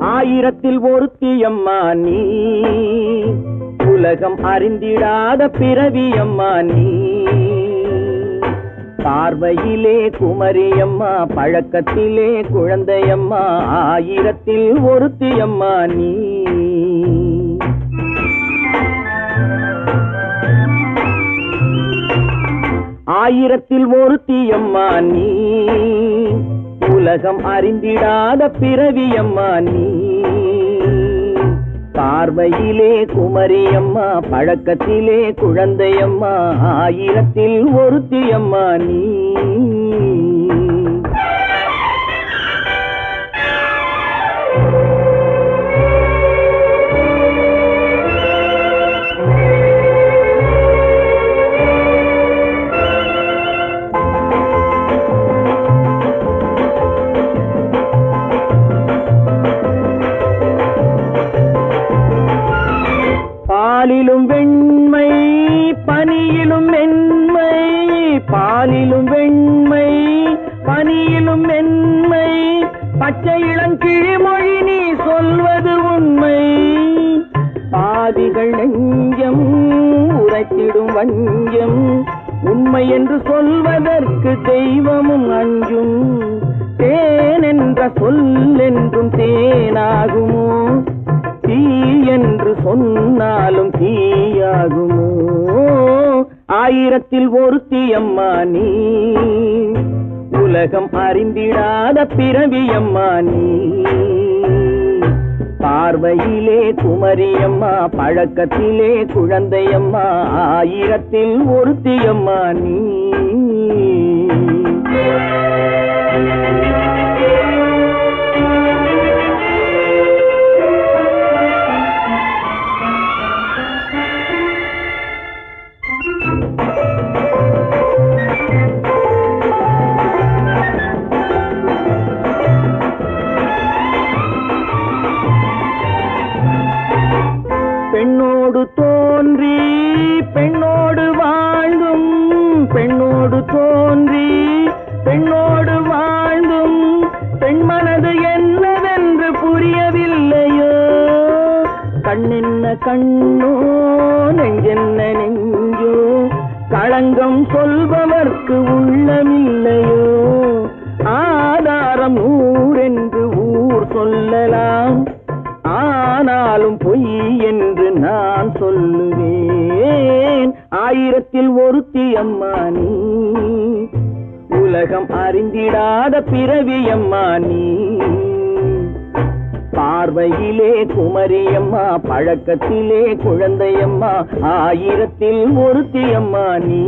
S6: ஆயிரத்தில் ஒருத்தியம்மா நீ, உலகம் அறிந்திடாத பிறவியம்மா நீ. பார்வையிலே குமரியம்மா, பழக்கத்திலே குழந்தையம்மா, ஆயிரத்தில் ஒருத்தியம்மா நீ. ஆயிரத்தில் ஒருத்தியம்மா நீ, உலகம் அறிந்திடாத பிறவியம்மா நீ. பார்வையிலே குமரியம்மா, பழக்கத்திலே குழந்தையம்மா, ஆயிரத்தில் ஒருத்தியம்மா நீ. பாலிலும் வெண்மை பனியிலும் மென்மை, பாலிலும் வெண்மை பனியிலும் மென்மை, பச்சை இளங்கிழிமொழி நீ சொல்வது உண்மை. பாதிகள் நெஞ்சம் உரைத்திடும் வஞ்சம், உண்மை என்று சொல்வதற்கு தெய்வமும் அஞ்சும். தேன் என்ற சொல் என்றும் தேனாகுமோ, தீ என்று சொன்னாலும் தீயாகுமோ. ஆயிரத்தில் ஒருத்தியம்மா நீ, உலகம் அறிந்திடாத பிறவியம்மா நீ. பார்வையிலே குமரியம்மா, பழக்கத்திலே குழந்தையம்மா, ஆயிரத்தில் ஒருத்தியம்மா நீ. பெண்ணோடு தோன்றி பெண்ணோடு வாழ்ந்தும், பெண்ணோடு தோன்றி பெண்ணோடு வாழ்ந்தும், பெண்மனது என்னவென்று புரியவில்லையோ. கண்ணென்ன கண்ணோ, நெஞ்சென்ன நெஞ்சோ, களங்கம் சொல்பவர்க்கு உள்ளமில்லையோ. ஆதாரம் ஊரென்று ஊர் சொல்லலாம், ஆனாலும் பொய் என்று நான் சொல்லுவேன். ஆயிரத்தில் ஒருத்தியம்மா நீ, உலகம் அறிந்திடாத பிறவியம்மா நீ. பார்வையிலே குமரியம்மா, பழக்கத்திலே குழந்தையம்மா, ஆயிரத்தில் ஒருத்தியம்மா நீ.